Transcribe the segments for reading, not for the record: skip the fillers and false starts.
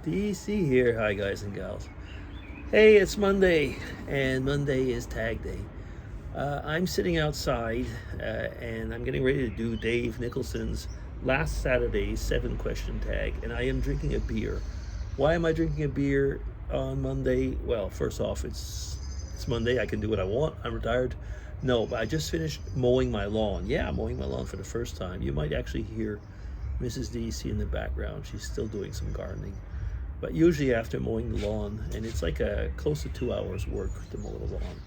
DC here. Hi, guys and gals. Hey, it's Monday, and Monday is tag day. I'm sitting outside, and I'm getting ready to do Dave Nicholson's last Saturday's 7-question tag, and I am drinking a beer. Why am I drinking a beer on Monday? Well, first off, it's Monday. I can do what I want. I'm retired. No, but I just finished mowing my lawn. Yeah, mowing my lawn for the first time. You might actually hear Mrs. DC in the background. She's still doing some gardening. But usually after mowing the lawn, and it's like a close to 2 hours work to mow the lawn,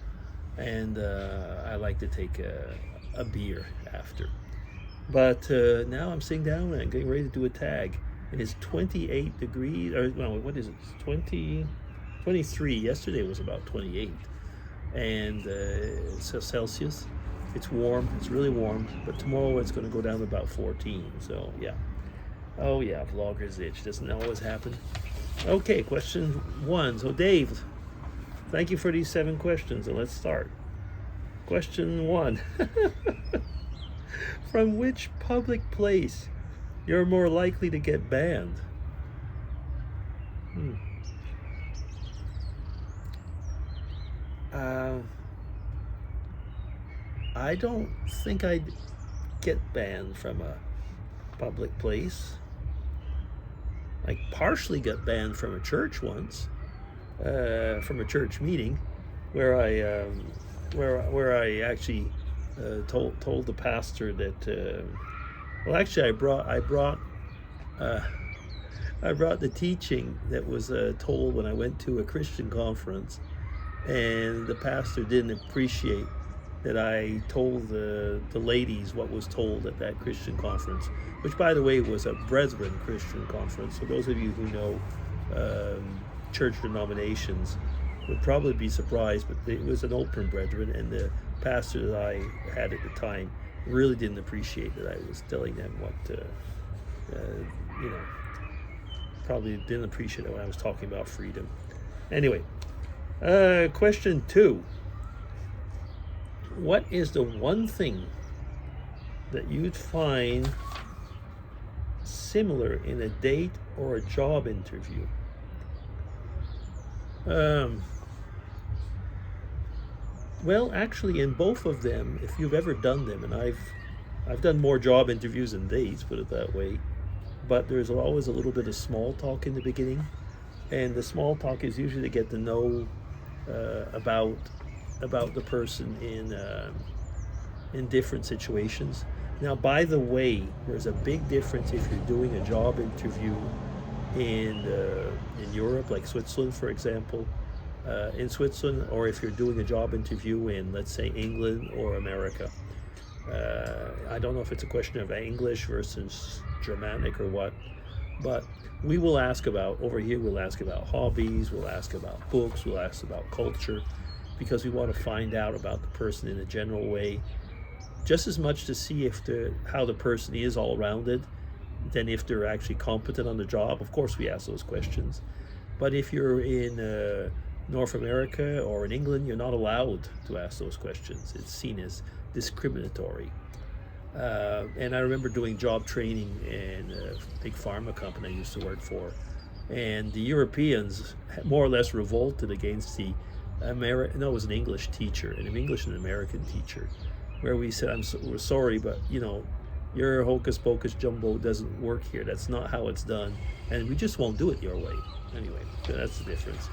and I like to take a beer after. But now I'm sitting down and getting ready to do a tag, and it's 28 degrees, or no, what is it? It's 23. Yesterday was about 28, and so Celsius. It's warm. It's really warm. But tomorrow it's going to go down to about 14. So yeah. Oh yeah, vlogger's itch. Doesn't that always happen? Okay, question one. So Dave, thank you for these 7 questions, and let's start. Question one. From which public place you're more likely to get banned? Hmm. Uh, I don't think I'd get banned from a public place. I partially got banned from a church once, from a church meeting, where I actually told the pastor that well, actually uh, I brought the teaching that was told when I went to a Christian conference, and the pastor didn't appreciate that I told the ladies what was told at that Christian conference, which, by the way, was a Brethren Christian conference. So those of you who know church denominations would probably be surprised, but it was an open Brethren, and the pastor that I had at the time really didn't appreciate that I was telling them what, you know, probably didn't appreciate it when I was talking about freedom. Anyway, question 2. What is the one thing that you'd find similar in a date or a job interview? Well, actually, in both of them, if you've ever done them, and I've done more job interviews than dates, put it that way, but there's always a little bit of small talk in the beginning, and the small talk is usually to get to know about the person in different situations. Now, by the way, there's a big difference if you're doing a job interview in Europe, like Switzerland, for example, in Switzerland, or if you're doing a job interview in, let's say, England or America. I don't know if it's a question of English versus Germanic or what, but we will ask about, over here, we'll ask about hobbies, we'll ask about books, we'll ask about culture, because we want to find out about the person in a general way, just as much to see if how the person is all rounded, than if they're actually competent on the job. Of course, we ask those questions, but if you're in North America or in England, you're not allowed to ask those questions. It's seen as discriminatory. And I remember doing job training in a big pharma company I used to work for, and the Europeans more or less revolted against the no, it was an English teacher, an English and American teacher, where we said, we're sorry, but your hocus pocus jumbo doesn't work here. That's not how it's done, and we just won't do it your way. Anyway, so that's the difference.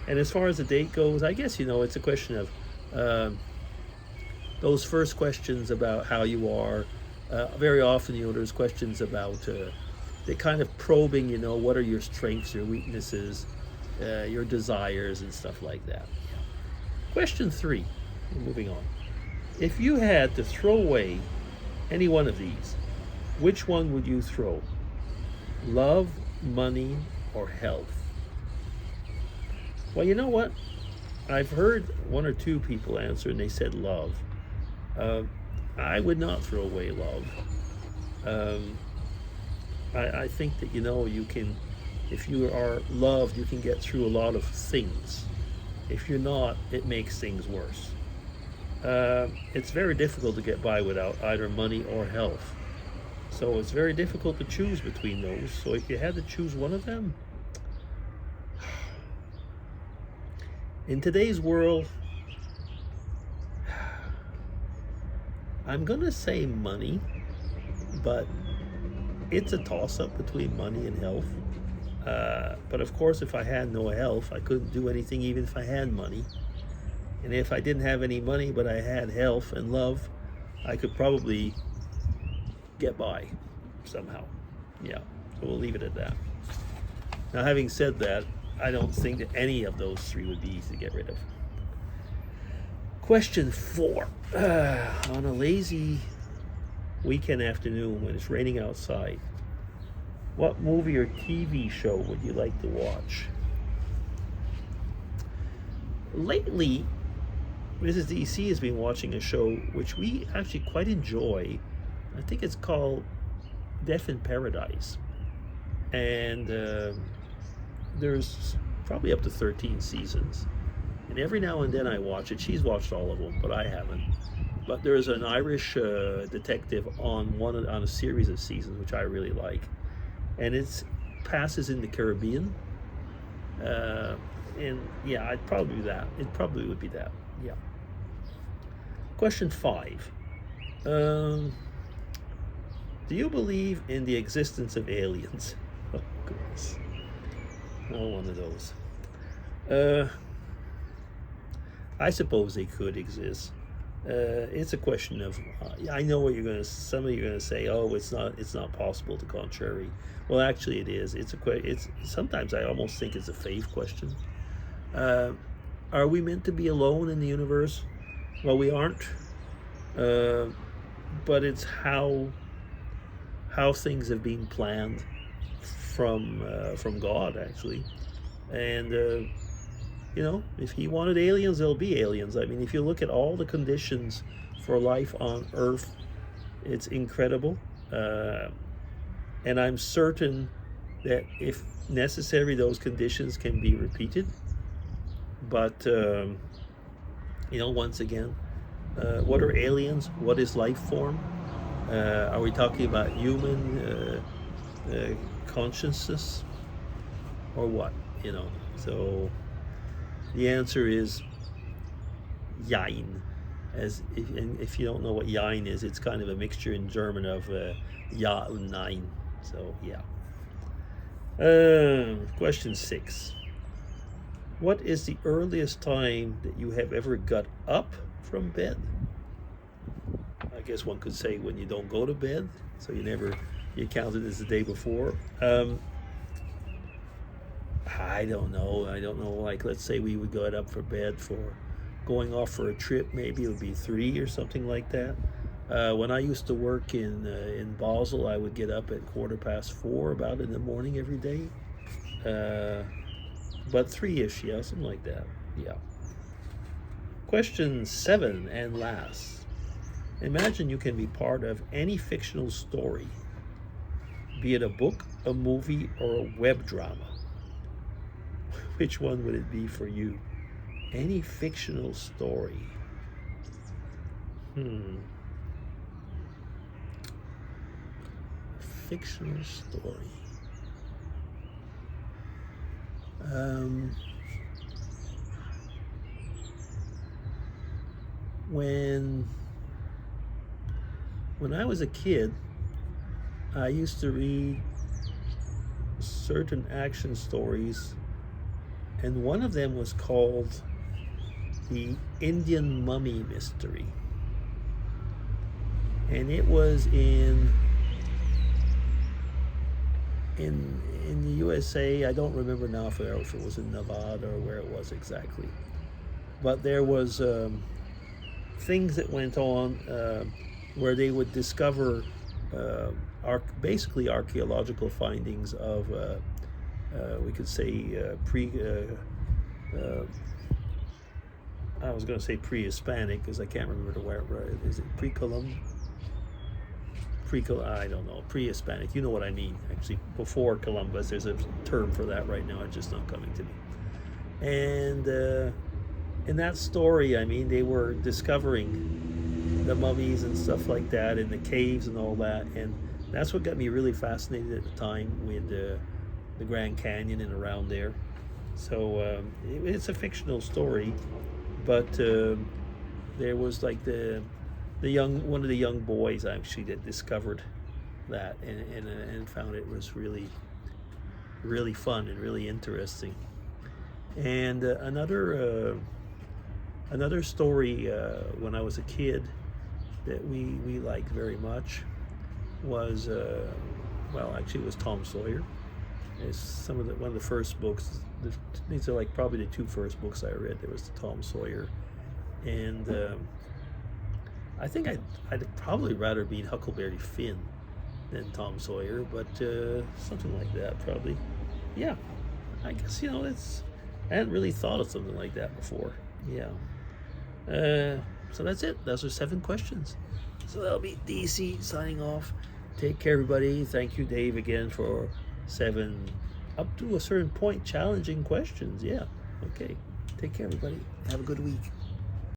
And as far as the date goes, I guess it's a question of those first questions about how you are. Very often, there's questions about they kind of probing, what are your strengths, your weaknesses, your desires, and stuff like that. Question 3, moving on. If you had to throw away any one of these, which one would you throw? Love, money, or health? Well, you know what? I've heard 1 or 2 people answer, and they said love. I would not throw away love. I think that, you can, if you are loved, you can get through a lot of things. If you're not, it makes things worse. It's very difficult to get by without either money or health. So it's very difficult to choose between those. So if you had to choose one of them, In today's world, I'm gonna say money, but it's a toss-up between money and health. But of course, if I had no health, I couldn't do anything even if I had money. And if I didn't have any money, but I had health and love, I could probably get by somehow. Yeah, so we'll leave it at that. Now, having said that, I don't think that any of those three would be easy to get rid of. Question 4. On a lazy weekend afternoon when it's raining outside, what movie or TV show would you like to watch? Lately, Mrs. DC has been watching a show which we actually quite enjoy. I think it's called Death in Paradise. And there's probably up to 13 seasons. And every now and then I watch it. She's watched all of them, but I haven't. But there's an Irish detective on a series of seasons, which I really like. And it passes in the Caribbean. And yeah, I'd probably do that. It probably would be that. Yeah. Question 5. Do you believe in the existence of aliens? Oh, goodness. Not one of those. I suppose they could exist. It's a question of. I know what you're going to. Some of you are going to say, "Oh, it's not possible." To contrary, well, actually, it is. It's sometimes I almost think it's a faith question. Are we meant to be alone in the universe? Well, we aren't. But it's how things have been planned from God, actually, and. If he wanted aliens, there'll be aliens. I mean, if you look at all the conditions for life on Earth, it's incredible. And I'm certain that if necessary, those conditions can be repeated. But, once again, what are aliens? What is life form? Are we talking about human consciousness? Or what? So... the answer is Jein. If you don't know what Jein is, it's kind of a mixture in German of Ja and Nein. So yeah. Question 6. What is the earliest time that you have ever got up from bed? I guess one could say when you don't go to bed, so you count it as the day before. I don't know. Like, let's say we would get up for bed for going off for a trip. Maybe it would be 3 or something like that. When I used to work in Basel, I would get up at 4:15 about in the morning every day. But 3-ish, yeah, something like that. Yeah. Question 7 and last. Imagine you can be part of any fictional story, be it a book, a movie, or a web drama. Which one would it be for you? Any fictional story. Fictional story. When I was a kid, I used to read certain action stories, and one of them was called The Indian Mummy Mystery. And it was in the USA. I don't remember now if it was in Nevada or where it was exactly. But there was things that went on where they would discover basically archaeological findings of we could say I was going to say pre-Hispanic because I can't remember where is it pre-Columbian? I don't know, pre-Hispanic. You know what I mean? Actually, before Columbus. There's a term for that right now. It's just not coming to me. And in that story, I mean, they were discovering the mummies and stuff like that in the caves and all that, and that's what got me really fascinated at the time with the Grand Canyon and around there. So it's a fictional story, but there was like the young one of the young boys actually that discovered that and found it was really fun and really interesting. And another story when I was a kid that we liked very much was well, actually it was Tom Sawyer. It's one of the first books. These are like probably the two first books I read. There was the Tom Sawyer, and I think I'd probably rather be Huckleberry Finn than Tom Sawyer, but something like that probably. Yeah, I guess it's. I hadn't really thought of something like that before. Yeah. So that's it. Those are 7 questions. So that'll be DC signing off. Take care, everybody. Thank you, Dave, again for 7 up to a certain point challenging questions. Yeah. Okay. Take care, everybody. Have a good week.